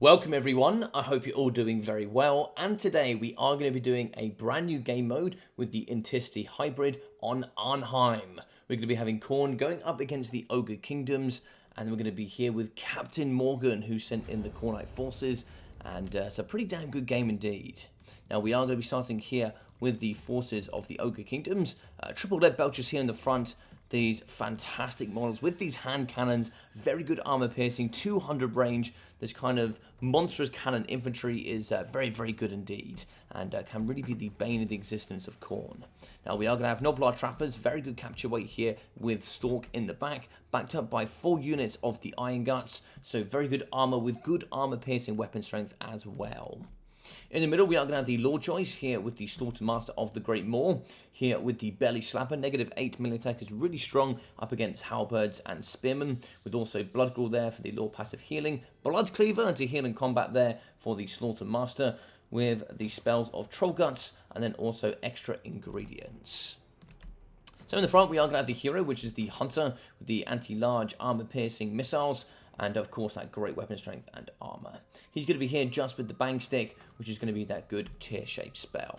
Welcome everyone, I hope you're all doing very well, and today we are going to be doing a brand new game mode with the Intensity Hybrid on Arnheim. We're going to be having Khorne going up against the Ogre Kingdoms, and we're going to be here with Captain Morgan, who sent in the Khorne forces, and it's a pretty damn good game indeed. Now we are going to be starting here with the forces of the Ogre Kingdoms, triple lead belchers here in the front. These fantastic models with these hand cannons, very good armor piercing, 200 range. This kind of monstrous cannon infantry is very, very good indeed, and can really be the bane of the existence of Khorne. Now we are going to have Noblar trappers, very good capture weight here with Stalk in the back, backed up by 4 units of the Iron Guts, so very good armor with good armor piercing weapon strength as well. In the middle, we are going to have the Lord Choice here with the Slaughtermaster of the Great Maw. Here with the Belly Slapper, -8 melee attack is really strong up against Halberds and Spearmen. With also Blood Gruel there for the Lord Passive Healing. Blood Cleaver to heal in combat there for the Slaughtermaster. With the spells of Troll Guts and then also extra ingredients. So in the front, we are going to have the hero, which is the Hunter with the anti-large armor-piercing missiles. And of course that great weapon strength and armor. He's going to be here just with the bang stick, which is going to be that good tear shape spell.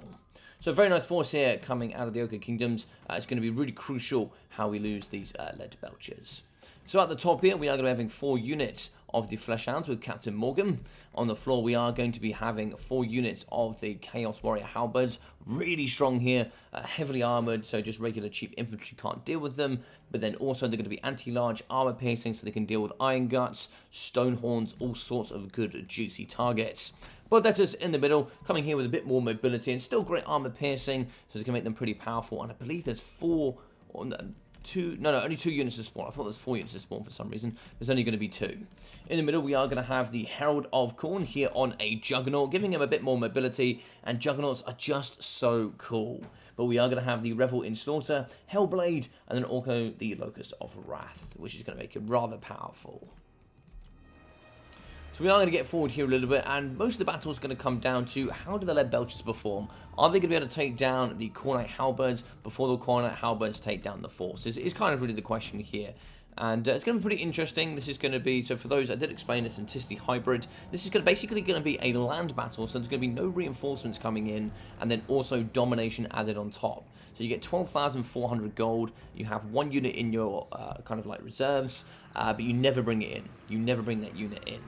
So very nice force here coming out of the Ogre Kingdoms. It's going to be really crucial how we lose these lead belchers. So at the top here we are going to be having 4 units of the Fleshhounds with Captain Morgan. On the floor we are going to be having 4 units of the Chaos Warrior Halberds. Really strong here, heavily armoured, so just regular cheap infantry can't deal with them. But then also they're going to be anti-large armour piercing, so they can deal with Iron Guts, Stone Horns, all sorts of good juicy targets. But that is in the middle, coming here with a bit more mobility and still great armour piercing, so they can make them pretty powerful. And I believe there's only 2 units to spawn. I thought there's 4 units to spawn for some reason. There's only going to be 2. In the middle, we are going to have the Herald of Khorne here on a Juggernaut, giving him a bit more mobility, and Juggernauts are just so cool. But we are going to have the Revel in Slaughter, Hellblade, and then also the Locust of Wrath, which is going to make it rather powerful. So we are going to get forward here a little bit, and most of the battle is going to come down to how do the lead belchers perform. Are they going to be able to take down the Khorne Halberds before the Khorne Halberds take down the forces? Is kind of really the question here. And it's going to be pretty interesting. This is going to be, so for those I did explain this Intensity Hybrid, this is basically going to be a land battle, so there's going to be no reinforcements coming in, and then also Domination added on top. So you get 12,400 gold, you have 1 unit in your kind of like reserves, but you never bring it in. You never bring that unit in.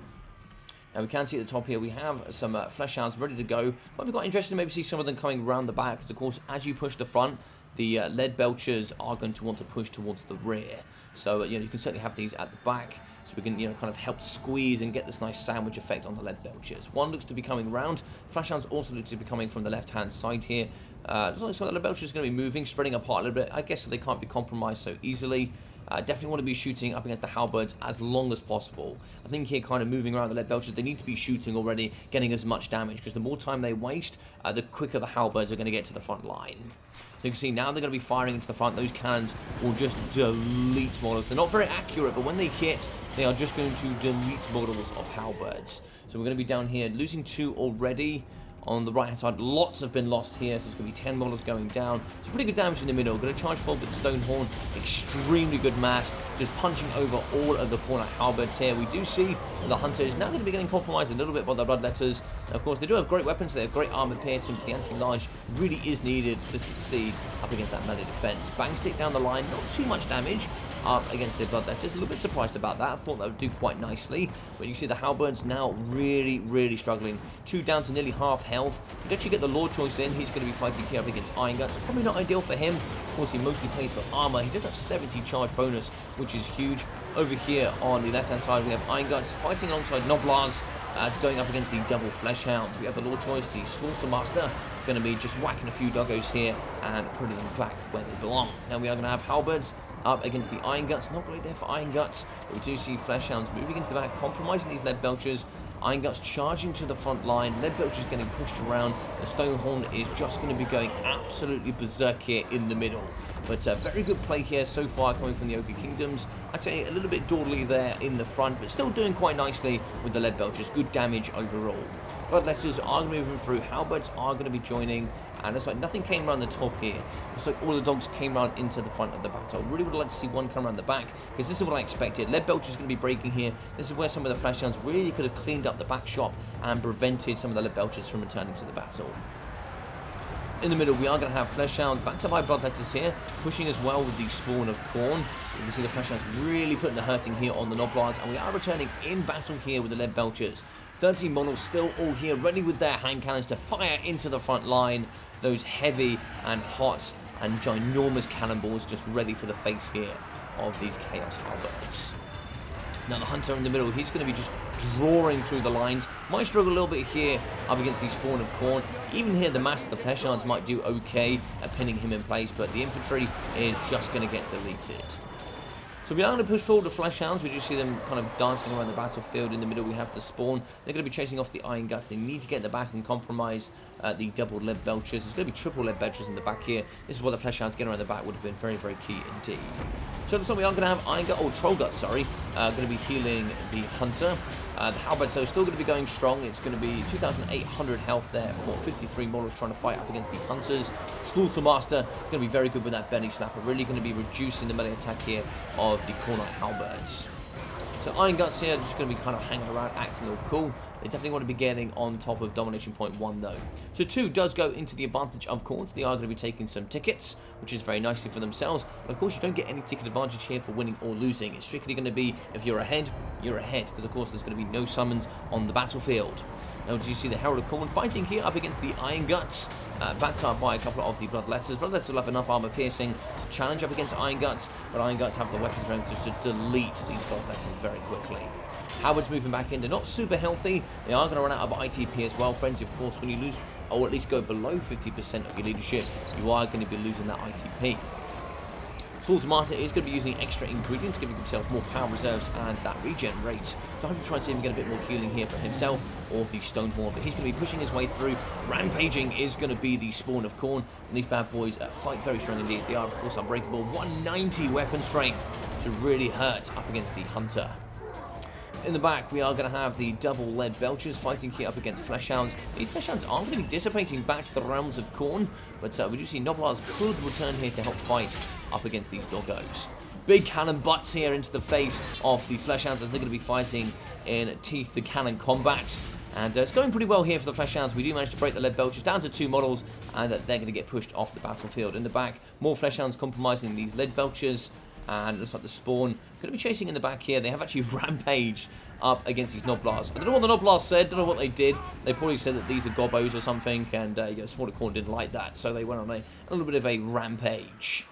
Now we can see at the top here we have some Fleshhounds ready to go. Might be quite interesting to maybe see some of them coming around the back, because of course as you push the front, the lead belchers are going to want to push towards the rear. So you can certainly have these at the back, so we can kind of help squeeze and get this nice sandwich effect on the lead belchers. One looks to be coming round. Fleshhounds also look to be coming from the left hand side here. Looks like some of the lead belchers are going to be moving, spreading apart a little bit. I guess so they can't be compromised so easily. Definitely want to be shooting up against the Halberds as long as possible. I think here kind of moving around the lead belchers, they need to be shooting already, getting as much damage, because the more time they waste, the quicker the Halberds are going to get to the front line. So you can see now they're going to be firing into the front. Those cannons will just delete models. They're not very accurate, but when they hit, they are just going to delete models of Halberds. So we're going to be down here losing 2 already. On the right hand side, lots have been lost here, so it's going to be 10 models going down. So pretty good damage in the middle. Going to charge forward with Stone Horn, extremely good mass, just punching over all of the Khorne Halberds here. We do see the Hunter is now going to be getting compromised a little bit by the Bloodletters. Now, of course, they do have great weapons, they have great armor piercing, but the anti-large really is needed to succeed up against that melee defense. Bang stick down the line, not too much damage up against the Bloodletters. A little bit surprised about that. I thought that would do quite nicely, but you see the Halberds now really, really struggling. 2 down to nearly half health. You actually get the Lord Choice in. He's going to be fighting here up against Iron Guts. Probably not ideal for him. Of course, he mostly plays for armor. He does have 70 charge bonus, which is huge. Over here on the left-hand side, we have Iron Guts fighting alongside Noblars, going up against the double Fleshhounds. We have the Lord Choice, the Slaughtermaster, going to be just whacking a few doggos here and putting them back where they belong. Now we are going to have Halberds up against the Iron Guts. Not great there for Iron Guts, but we do see Fleshhounds moving into the back, compromising these lead belchers. Iron Guts charging to the front line. Lead belchers getting pushed around. The Stone Horn is just going to be going absolutely berserk here in the middle. But very good play here so far coming from the Ogre Kingdoms. I'd say a little bit dawdly there in the front, but still doing quite nicely with the lead belchers. Good damage overall. Bloodletters are going to be moving through. Halberds are going to be joining. And it's like nothing came around the top here. It's like all the dogs came around into the front of the battle. I really would like to see one come around the back, because this is what I expected. Lead Belcher is going to be breaking here. This is where some of the Flash Hounds really could have cleaned up the back shop and prevented some of the Lead Belchers from returning to the battle. In the middle, we are going to have Flesh Hounds backed up by Bloodletters here, pushing as well with the spawn of Khorne. You can see the Flesh Hounds really putting the hurting here on the Noblars, and we are returning in battle here with the Lead Belchers. 13 models still all here, ready with their hand cannons to fire into the front line. Those heavy and hot and ginormous cannonballs just ready for the face here of these Chaos Halberds. Now the Hunter in the middle, he's going to be just drawing through the lines. Might struggle a little bit here up against the spawn of Khorne. Even here, the mass of the Flesh Hounds might do okay at pinning him in place, but the infantry is just going to get deleted. So we are going to push forward the Flesh Hounds. We do see them kind of dancing around the battlefield. In the middle, we have the spawn. They're going to be chasing off the Iron Guts. They need to get in the back and compromise the double Lead Belchers. There's going to be triple Lead Belchers in the back here. This is what the Flesh Hounds getting around the back would have been very, very key indeed. So we are going to have Iron Gut, or Troll Gut, sorry, going to be healing the Hunter. The Halberd, so still going to be going strong. It's going to be 2,800 health there for 53 models trying to fight up against the Hunters. Slaughtermaster is going to be very good with that belly slapper. Really going to be reducing the melee attack here of the Khorne Halberds. So Iron Guts here just going to be kind of hanging around, acting all cool. They definitely want to be getting on top of Domination Point 1 though. So 2 does go into the advantage of Khorne. They are going to be taking some tickets, which is very nicely for themselves. But of course, you don't get any ticket advantage here for winning or losing. It's strictly going to be, if you're ahead, you're ahead. Because of course, there's going to be no summons on the battlefield. Now, do you see the Herald of Khorne fighting here up against the Iron Guts, backed up by a couple of the Bloodletters. Bloodletters will have enough armor piercing to challenge up against Iron Guts, but Iron Guts have the weapon strength just to delete these Bloodletters very quickly. Halberds moving back in. They're not super healthy. They are going to run out of ITP as well. Friends, of course, when you lose, or at least go below 50% of your leadership, you are going to be losing that ITP. Slaughtermaster is going to be using extra ingredients, giving himself more power reserves and that regen rate. So I'm going to try and see him get a bit more healing here for himself or the Stonehorn, but he's going to be pushing his way through. Rampaging is going to be the spawn of Khorne, and these bad boys fight very strong indeed. They are, of course, unbreakable. 190 weapon strength to really hurt up against the Hunter. In the back, we are going to have the double Lead Belchers fighting here up against Flesh Hounds. These Flesh Hounds aren't going to be dissipating back to the realms of Khorne, but we do see Noblars could return here to help fight up against these doggos. Big cannon butts here into the face of the Flesh Hounds as they're going to be fighting in teeth the cannon combat. And it's going pretty well here for the Flesh Hounds. We do manage to break the Lead Belchers down to 2 models, and they're going to get pushed off the battlefield. In the back, more Flesh Hounds compromising these Lead Belchers. And it looks like the spawn going to be chasing in the back here. They have actually rampaged up against these Noblars. I don't know what the Noblars said. Don't know what they did. They probably said that these are gobbos or something. And Smaller Khorne didn't like that. So they went on a little bit of a rampage.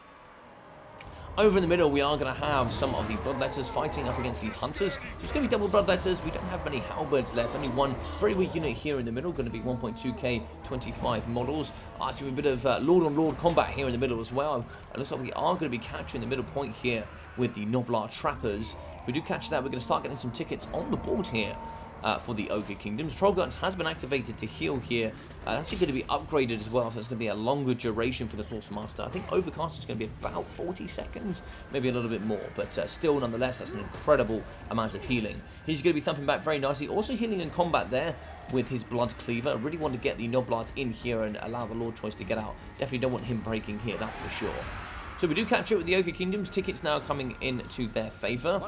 Over in the middle, we are going to have some of the Bloodletters fighting up against the Hunters. So it's going to be double Bloodletters. We don't have many Halberds left. Only one very weak unit here in the middle. Going to be 1.2k, 25 models. Actually, a bit of Lord-on-Lord combat here in the middle as well. It looks like we are going to be capturing the middle point here with the Noblar Trappers. If we do catch that, we're going to start getting some tickets on the board here. For the Ogre Kingdoms. Troll Guts has been activated to heal here. That's actually going to be upgraded as well, so it's going to be a longer duration for the Slaughtermaster. I think Overcast is going to be about 40 seconds, maybe a little bit more, but still, nonetheless, that's an incredible amount of healing. He's going to be thumping back very nicely, also healing in combat there with his Blood Cleaver. I really want to get the Noblars in here and allow the Lord Choice to get out. Definitely don't want him breaking here, that's for sure. So we do catch it with the Ogre Kingdoms. Tickets now coming into their favour.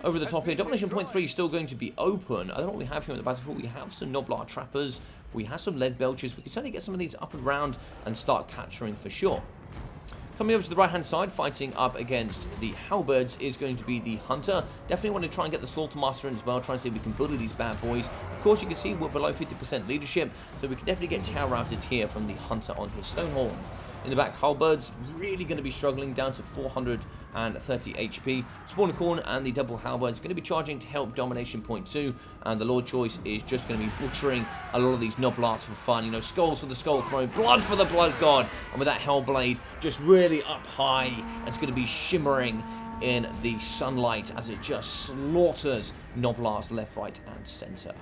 Over the top here, Domination Point 3 is still going to be open. I don't know what we have here on the battlefield. We have some Noblar Trappers. We have some Lead Belchers. We can certainly get some of these up and round and start capturing for sure. Coming over to the right-hand side, fighting up against the Halberds is going to be the Hunter. Definitely want to try and get the Slaughtermaster in as well, try and see if we can bully these bad boys. Of course, you can see we're below 50% leadership, so we can definitely get tower routed here from the Hunter on his Stonehorn. In the back, Halberds really going to be struggling down to 430 HP. Spawn of Khorne and the double Halberds going to be charging to help Domination Point 2. And the Lord Choice is just going to be butchering a lot of these Noblars for fun. You know, skulls for the Skull Throne, blood for the Blood God. And with that Hellblade just really up high, it's going to be shimmering in the sunlight as it just slaughters Noblars left, right, and centre.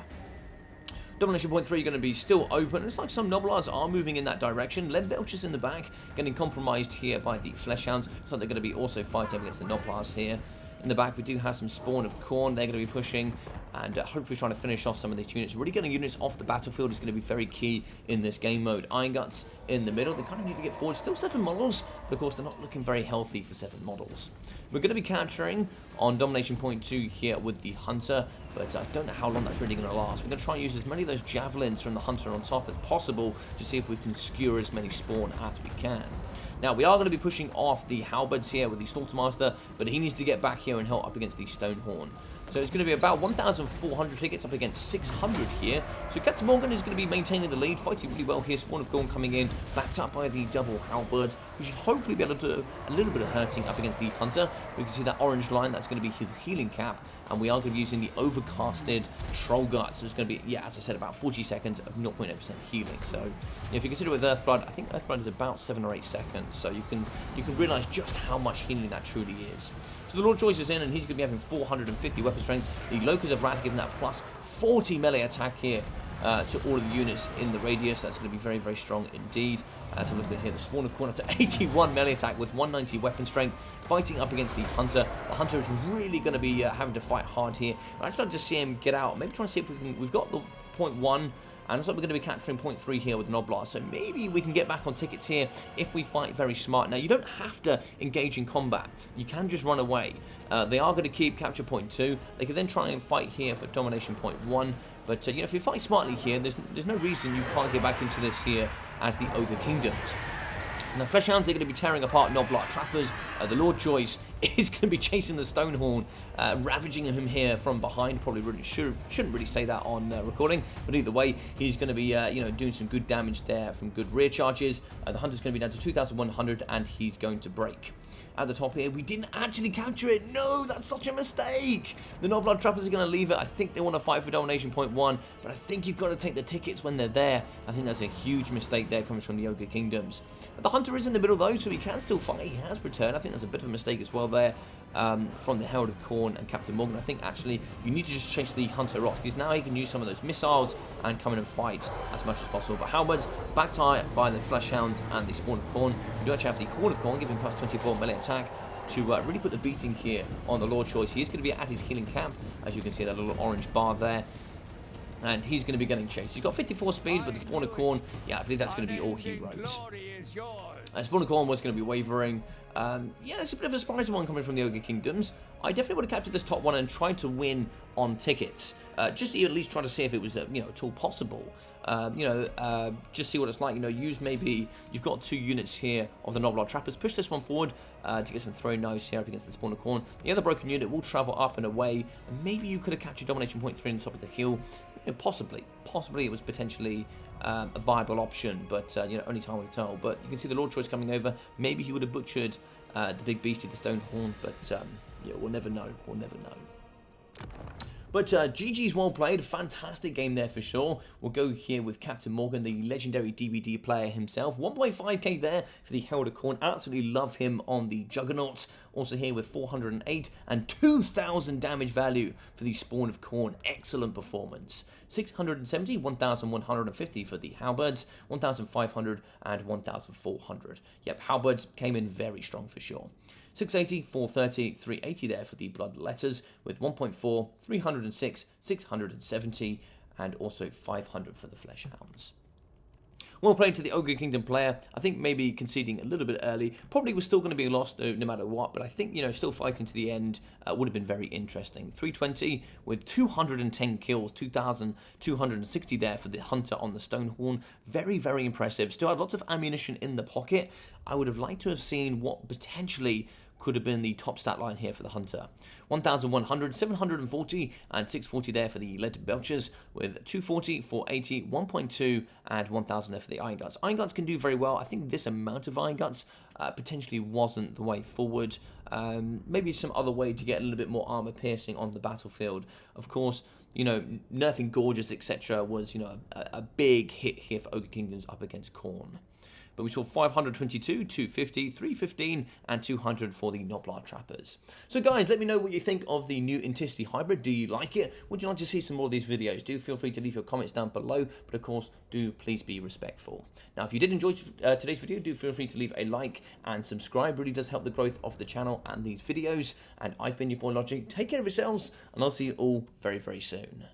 Domination Point 3 going to be still open. It's like some Noblars are moving in that direction. Lead Belchers in the back, getting compromised here by the Flesh Hounds. So they're going to be also fighting against the Noblars here. In the back, we do have some spawn of Khorne. They're going to be pushing and hopefully trying to finish off some of these units. Really getting units off the battlefield is going to be very key in this game mode. Iron Guts in the middle. They kind of need to get forward. Still 7 models, but of course they're not looking very healthy for 7 models. We're going to be capturing on Domination Point 2 here with the Hunter, but I don't know how long that's really going to last. We're going to try and use as many of those javelins from the Hunter on top as possible to see if we can skewer as many spawn as we can. Now, we are going to be pushing off the halberds here with the Slaughtermaster, but he needs to get back here and help up against the Stonehorn. So it's going to be about 1,400 tickets up against 600 here. So Captain Morgan is going to be maintaining the lead, fighting really well here. Spawn of Khorne coming in, backed up by the double halberds, who should hopefully be able to do a little bit of hurting up against the Hunter. We can see that orange line, that's going to be his healing cap. And we are going to be using the overcasted Troll Guts. So it's going to be, yeah, as I said, about 40 seconds of 0.8% healing. So if you consider with Earthblood, I think Earthblood is about 7 or 8 seconds. So you can realise just how much healing that truly is. So the Lord Choice is in, and he's going to be having 450 weapon strength. The Locust of Wrath giving that plus 40 melee attack here to all of the units in the radius. That's going to be very, very strong indeed. As I look at here, the Spawn of Khorne up to 81 melee attack with 190 weapon strength, fighting up against the Hunter. The Hunter is really going to be having to fight hard here. I just like to see him get out. Maybe trying to see if we can. We've got the point 1. And looks like we're going to be capturing point 3 here with an Oblast. So maybe we can get back on tickets here if we fight very smart. Now, you don't have to engage in combat. You can just run away. They are going to keep capture point 2. They can then try and fight here for domination point 1. But, you know, if you fight smartly here, there's no reason you can't get back into this here as the Ogre Kingdoms. Now, Fleshhounds, they're going to be tearing apart Noblart Trappers. The Lord Choice is going to be chasing the Stonehorn, ravaging him here from behind. Probably really shouldn't really say that on recording, but either way, he's going to be you know, doing some good damage there from good rear charges. The Hunter's going to be down to 2,100, and he's going to break. At the top here, we didn't actually capture it. No, that's such a mistake. The Noblart Trappers are going to leave it. I think they want to fight for domination point 1, but I think you've got to take the tickets when they're there. I think that's a huge mistake there coming from the Ogre Kingdoms. The Hunter is in the middle though, so he can still fight. He has returned. I think that's a bit of a mistake as well there from the Herald of Khorne and Captain Morgan. I think actually you need to just chase the Hunter off, because now he can use some of those missiles and come in and fight as much as possible. But halberds backed high by the Fleshhounds and the Spawn of Khorne. We do actually have the Horn of Khorne giving plus 24 melee attack to really put the beating here on the Lord Choice. He is going to be at his healing camp, as you can see that little orange bar there. And he's going to be getting chased. He's got 54 speed, but the Spawn of Khorne, yeah, I believe that's going to be all he wrote. Spawn of Khorne was going to be wavering. Yeah, it's a bit of a surprising one coming from the Ogre Kingdoms. I definitely would have captured this top one and tried to win on tickets. Just to at least try to see if it was, you know, at all possible. Just see what it's like. You know, use maybe, you've got 2 units here of the Noblart Trappers. Push this one forward to get some throwing knives here up against the Spawn of Khorne. The other broken unit will travel up and away. And maybe you could have captured domination point 3 on top of the hill. You know, possibly it was potentially a viable option, but you know, only time will tell. But you can see the Lord Choice coming over. Maybe he would have butchered the big beastie, the Stonehorn, but yeah, we'll never know. We'll never know. But GG's well played. Fantastic game there for sure. We'll go here with Captain Morgan, the legendary DBD player himself. 1.5k there for the Herald of Khorne. Absolutely love him on the Juggernaut. Also here with 408 and 2,000 damage value for the Spawn of Khorne. Excellent performance. 670, 1,150 for the Halberds, 1,500 and 1,400. Yep, Halberds came in very strong for sure. 680, 430, 380 there for the Blood Letters, with 1.4, 306, 670, and also 500 for the Fleshhounds. Well played to the Ogre Kingdom player. I think maybe conceding a little bit early. Probably was still going to be lost no matter what, but I think, you know, still fighting to the end would have been very interesting. 320 with 210 kills, 2,260 there for the Hunter on the Stonehorn. Very, very impressive. Still had lots of ammunition in the pocket. I would have liked to have seen what potentially could have been the top stat line here for the Hunter. 1,100, 740, and 640 there for the Lead Belchers, with 240, 480, 1.2, and 1,000 there for the Iron Guts. Iron Guts can do very well. I think this amount of Iron Guts potentially wasn't the way forward. Maybe some other way to get a little bit more armor piercing on the battlefield. Of course, you know, nerfing Gorges, etc. was, you know, a big hit here for Ogre Kingdoms up against Khorne. but we saw 522, 250, 315, and 200 for the Noblar Trappers. So guys, let me know what you think of the new Intensity Hybrid. Do you like it? Would you like to see some more of these videos? Do feel free to leave your comments down below, but of course, do please be respectful. Now, if you did enjoy today's video, do feel free to leave a like and subscribe. Really does help the growth of the channel and these videos. And I've been your boy Logic. Take care of yourselves, and I'll see you all very, very soon.